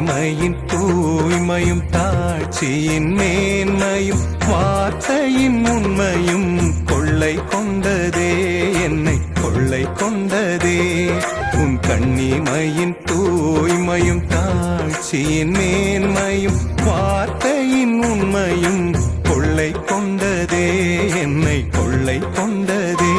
தனிமையின் தூய்மையும் தாட்சியின் மேன்மையும் வார்த்தையின் உண்மையும் கொள்ளை கொண்டதே, என்னை கொள்ளை கொண்டதே. உன் கண்ணிமையின் தூய்மையும் தாட்சியின் மேன்மையும் வார்த்தையின் உண்மையும் கொள்ளை கொண்டதே, என்னை கொள்ளை கொண்டதே.